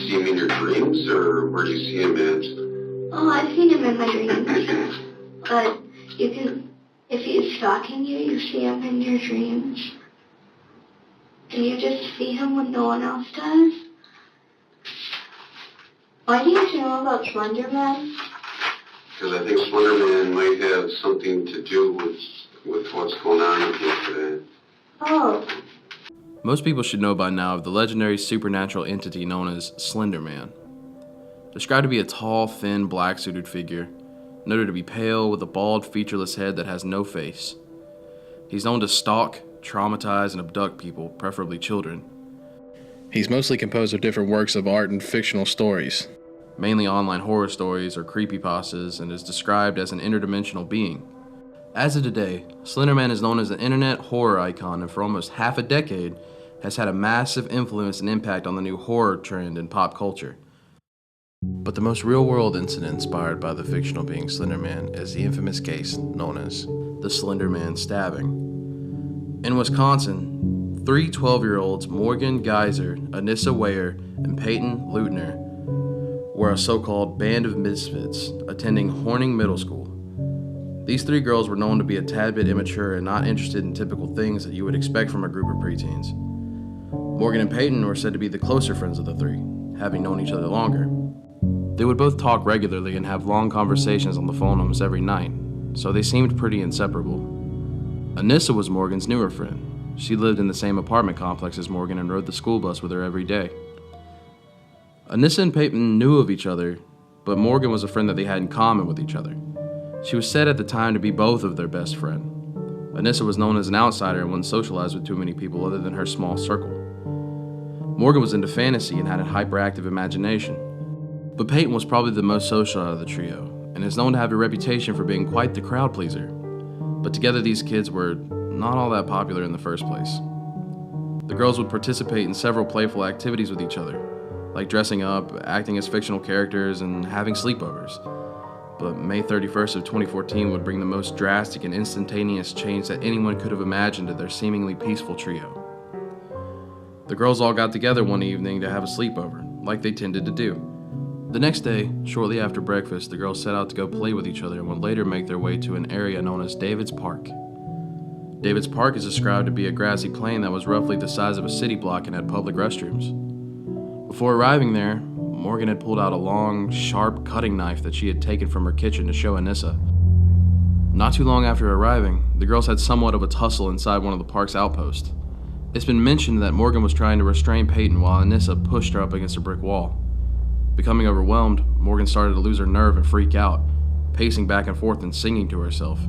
see him in your dreams, or where do you see him at? Oh, I've seen him in my dreams. But if he's stalking you, you see him in your dreams. Do you just see him when no one else does? Why do you know about Slender Man? Because I think Slender Man might have something to do with what's going on with you today. Oh. Most people should know by now of the legendary supernatural entity known as Slender Man. Described to be a tall, thin, black-suited figure, noted to be pale with a bald, featureless head that has no face. He's known to stalk, traumatize, and abduct people, preferably children. He's mostly composed of different works of art and fictional stories, mainly online horror stories or creepypastas, and is described as an interdimensional being. As of today, Slender Man is known as an internet horror icon, and for almost half a decade has had a massive influence and impact on the new horror trend in pop culture. But the most real-world incident inspired by the fictional being Slender Man is the infamous case known as the Slender Man stabbing. In Wisconsin, 3 12-year-olds, Morgan Geyser, Anissa Weyer, and Peyton Leutner, were a so-called band of misfits attending Horning Middle School. These 3 girls were known to be a tad bit immature and not interested in typical things that you would expect from a group of preteens. Morgan and Peyton were said to be the closer friends of the 3, having known each other longer. They would both talk regularly and have long conversations on the phone almost every night, so they seemed pretty inseparable. Anissa was Morgan's newer friend. She lived in the same apartment complex as Morgan and rode the school bus with her every day. Anissa and Peyton knew of each other, but Morgan was a friend that they had in common with each other. She was said at the time to be both of their best friend. Anissa was known as an outsider and wouldn't socialize with too many people other than her small circle. Morgan was into fantasy and had a hyperactive imagination. But Peyton was probably the most social out of the trio, and is known to have a reputation for being quite the crowd pleaser. But together these kids were not all that popular in the first place. The girls would participate in several playful activities with each other, like dressing up, acting as fictional characters, and having sleepovers. But May 31st of 2014 would bring the most drastic and instantaneous change that anyone could have imagined to their seemingly peaceful trio. The girls all got together one evening to have a sleepover, like they tended to do. The next day, shortly after breakfast, the girls set out to go play with each other and would later make their way to an area known as David's Park. David's Park is described to be a grassy plain that was roughly the size of a city block and had public restrooms. Before arriving there, Morgan had pulled out a long, sharp cutting knife that she had taken from her kitchen to show Anissa. Not too long after arriving, the girls had somewhat of a tussle inside one of the park's outposts. It's been mentioned that Morgan was trying to restrain Peyton while Anissa pushed her up against a brick wall. Becoming overwhelmed, Morgan started to lose her nerve and freak out, pacing back and forth and singing to herself.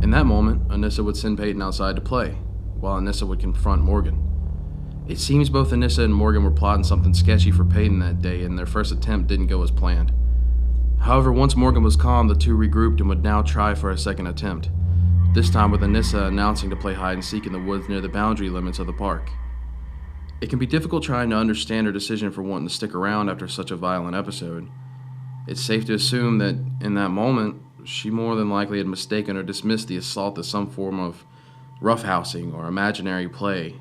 In that moment, Anissa would send Peyton outside to play, while Anissa would confront Morgan. It seems both Anissa and Morgan were plotting something sketchy for Peyton that day, and their first attempt didn't go as planned. However, once Morgan was calm, the two regrouped and would now try for a second attempt, this time with Anissa announcing to play hide-and-seek in the woods near the boundary limits of the park. It can be difficult trying to understand her decision for wanting to stick around after such a violent episode. It's safe to assume that, in that moment, she more than likely had mistaken or dismissed the assault as some form of roughhousing or imaginary play.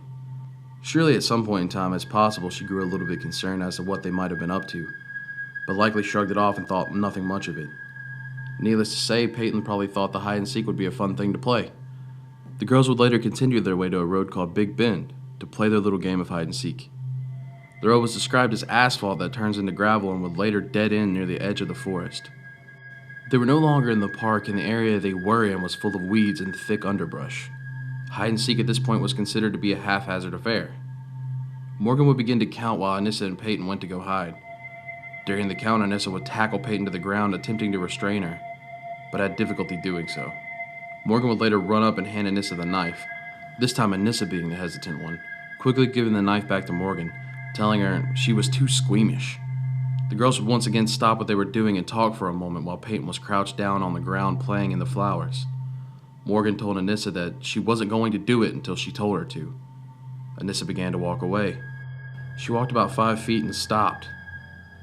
Surely at some point in time it's possible she grew a little bit concerned as to what they might have been up to, but likely shrugged it off and thought nothing much of it. Needless to say, Peyton probably thought the hide-and-seek would be a fun thing to play. The girls would later continue their way to a road called Big Bend to play their little game of hide-and-seek. The road was described as asphalt that turns into gravel and would later dead end near the edge of the forest. They were no longer in the park, and the area they were in was full of weeds and thick underbrush. Hide-and-seek at this point was considered to be a haphazard affair. Morgan would begin to count while Anissa and Peyton went to go hide. During the count, Anissa would tackle Peyton to the ground, attempting to restrain her, but had difficulty doing so. Morgan would later run up and hand Anissa the knife, this time Anissa being the hesitant one, quickly giving the knife back to Morgan, telling her she was too squeamish. The girls would once again stop what they were doing and talk for a moment while Peyton was crouched down on the ground playing in the flowers. Morgan told Anissa that she wasn't going to do it until she told her to. Anissa began to walk away. She walked about 5 feet and stopped,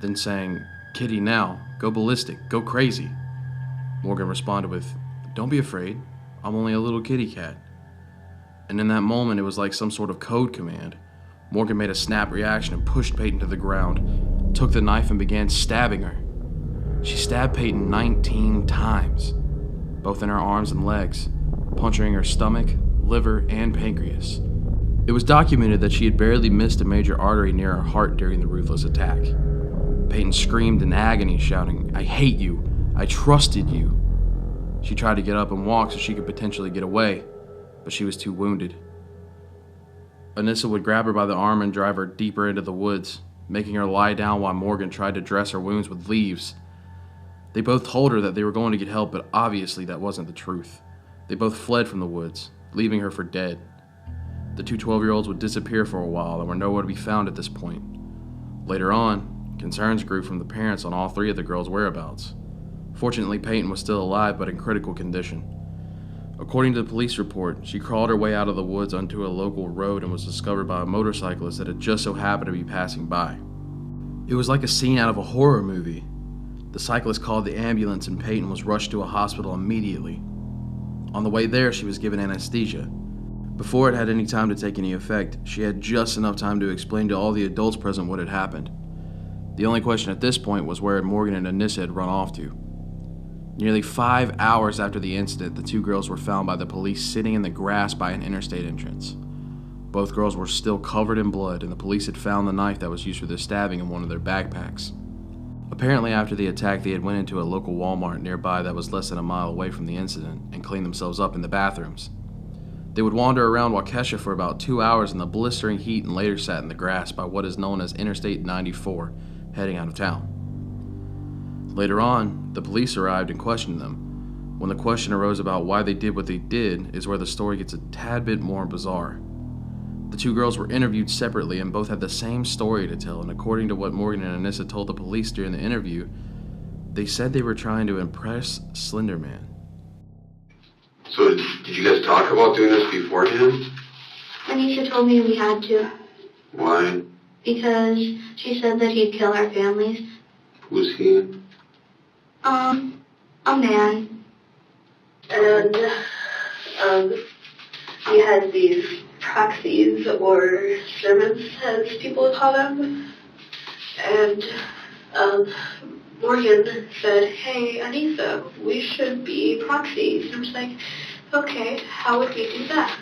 then saying, "Kitty, now, go ballistic, go crazy." Morgan responded with, "Don't be afraid, I'm only a little kitty cat." And in that moment, it was like some sort of code command. Morgan made a snap reaction and pushed Peyton to the ground, took the knife and began stabbing her. She stabbed Peyton 19 times, both in her arms and legs, puncturing her stomach, liver, and pancreas. It was documented that she had barely missed a major artery near her heart during the ruthless attack. Peyton screamed in agony, shouting, "I hate you. I trusted you." She tried to get up and walk so she could potentially get away, but she was too wounded. Anissa would grab her by the arm and drive her deeper into the woods, making her lie down while Morgan tried to dress her wounds with leaves. They both told her that they were going to get help, but obviously that wasn't the truth. They both fled from the woods, leaving her for dead. The two 12-year-olds would disappear for a while and were nowhere to be found at this point. Later on, concerns grew from the parents on all three of the girls' whereabouts. Fortunately, Peyton was still alive but in critical condition. According to the police report, she crawled her way out of the woods onto a local road and was discovered by a motorcyclist that had just so happened to be passing by. It was like a scene out of a horror movie. The cyclist called the ambulance and Peyton was rushed to a hospital immediately. On the way there, she was given anesthesia. Before it had any time to take any effect, she had just enough time to explain to all the adults present what had happened. The only question at this point was where Morgan and Anissa had run off to. Nearly 5 hours after the incident, the two girls were found by the police sitting in the grass by an interstate entrance. Both girls were still covered in blood, and the police had found the knife that was used for their stabbing in one of their backpacks. Apparently, after the attack, they had went into a local Walmart nearby that was less than a mile away from the incident and cleaned themselves up in the bathrooms. They would wander around Waukesha for about 2 hours in the blistering heat and later sat in the grass by what is known as Interstate 94, heading out of town. Later on, the police arrived and questioned them. When the question arose about why they did what they did is where the story gets a tad bit more bizarre. The two girls were interviewed separately and both had the same story to tell, and according to what Morgan and Anissa told the police during the interview, they said they were trying to impress Slender Man. So did you guys talk about doing this beforehand? Anisha told me we had to, Why? because she said that he'd kill our families. Who's he? A man. And, he had these proxies or servants, as people call them. And, Morgan said, "Hey, Anissa, we should be proxies." And I was like, "Okay, how would we do that?"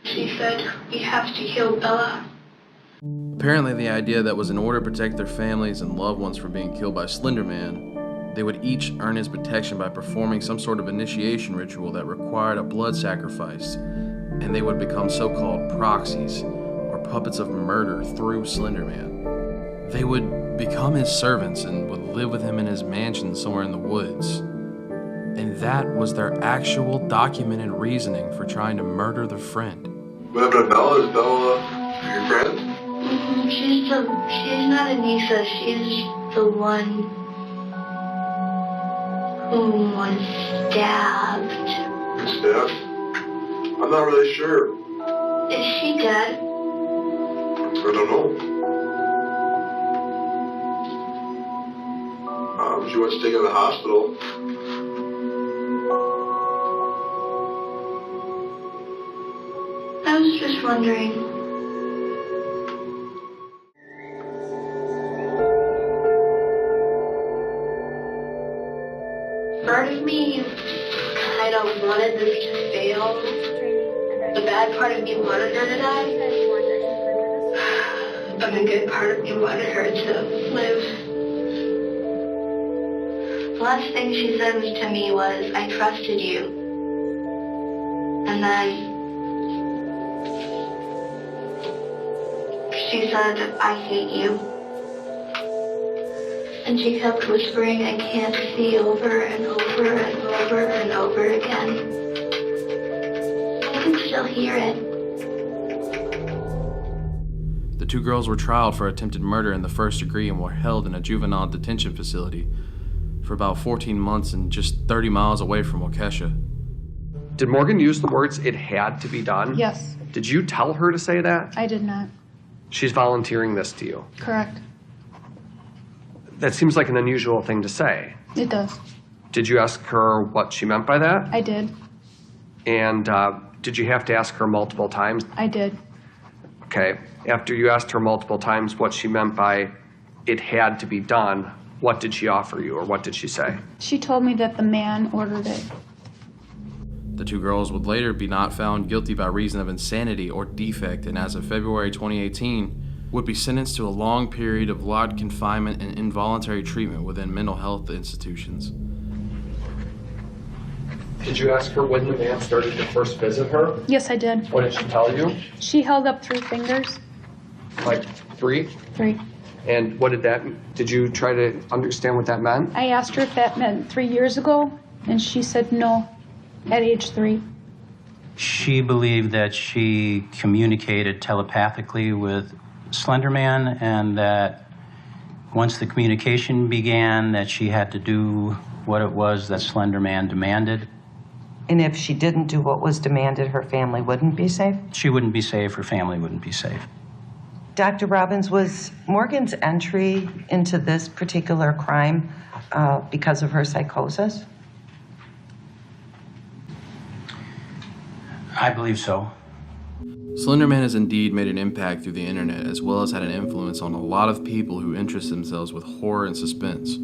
She said, "We have to kill Bella." Apparently, the idea that was in order to protect their families and loved ones from being killed by Slender Man, they would each earn his protection by performing some sort of initiation ritual that required a blood sacrifice, and they would become so-called proxies, or puppets of murder through Slender Man. They would become his servants and would live with him in his mansion somewhere in the woods. And that was their actual documented reasoning for trying to murder their friend. What happened to Bella? Is Bella your friend? She's not Anissa, she's the one who was stabbed. Stabbed? I'm not really sure. Is she dead? I don't know. She was taken to the hospital. I was just wondering. Part of me kind of wanted this to fail. The bad part of me wanted her to die. But the good part of me wanted her to live. The last thing she said to me was, "I trusted you." And then she said, "I hate you." And she kept whispering, "I can't see," over and over and over and over again. I can still hear it. The two girls were tried for attempted murder in the first degree and were held in a juvenile detention facility for about 14 months and just 30 miles away from Waukesha. Did Morgan use the words, "it had to be done"? Yes, Did you tell her to say that? I did not. She's volunteering this to you. Correct. That seems like an unusual thing to say. It does. Did you ask her what she meant by that? I did. And did you have to ask her multiple times? I did. Okay. After you asked her multiple times what she meant by it had to be done, what did she offer you, or what did she say? She told me that the man ordered it. The two girls would later be not found guilty by reason of insanity or defect, and as of February 2018, would be sentenced to a long period of locked confinement and involuntary treatment within mental health institutions. Did you ask her when the man started to first visit her? Yes, I did. What did she tell you? She held up 3 fingers. Like 3? 3. And what did that, did you try to understand what that meant? I asked her if that meant 3 years ago, and she said no, at age 3. She believed that she communicated telepathically with Slender Man, and that once the communication began, that she had to do what it was that Slender Man demanded. And if she didn't do what was demanded, her family wouldn't be safe? She wouldn't be safe, her family wouldn't be safe. Dr. Robbins, was Morgan's entry into this particular crime because of her psychosis? I believe so. Slender Man has indeed made an impact through the internet, as well as had an influence on a lot of people who interest themselves with horror and suspense.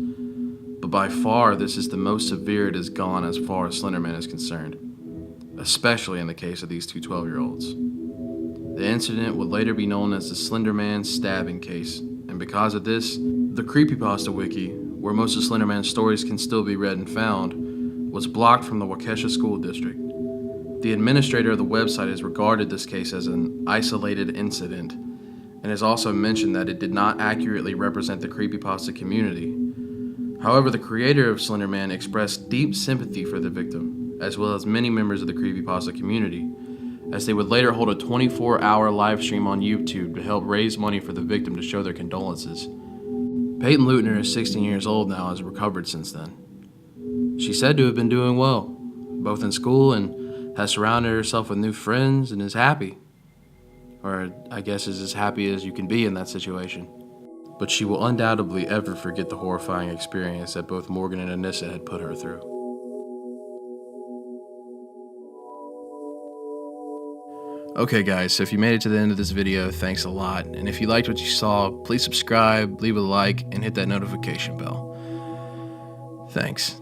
But by far, this is the most severe it has gone as far as Slender Man is concerned, especially in the case of these two 12-year-olds. The incident would later be known as the Slender Man stabbing case, and because of this, the Creepypasta Wiki, where most of Slender Man's stories can still be read and found, was blocked from the Waukesha School District. The administrator of the website has regarded this case as an isolated incident, and has also mentioned that it did not accurately represent the creepypasta community. However, the creator of Slender Man expressed deep sympathy for the victim, as well as many members of the creepypasta community, as they would later hold a 24-hour live stream on YouTube to help raise money for the victim to show their condolences. Peyton Leutner is 16 years old now and has recovered since then. She's said to have been doing well, both in school and has surrounded herself with new friends and is happy. Or I guess is as happy as you can be in that situation. But she will undoubtedly ever forget the horrifying experience that both Morgan and Anissa had put her through. Okay guys, so if you made it to the end of this video, thanks a lot. And if you liked what you saw, please subscribe, leave a like, and hit that notification bell. Thanks.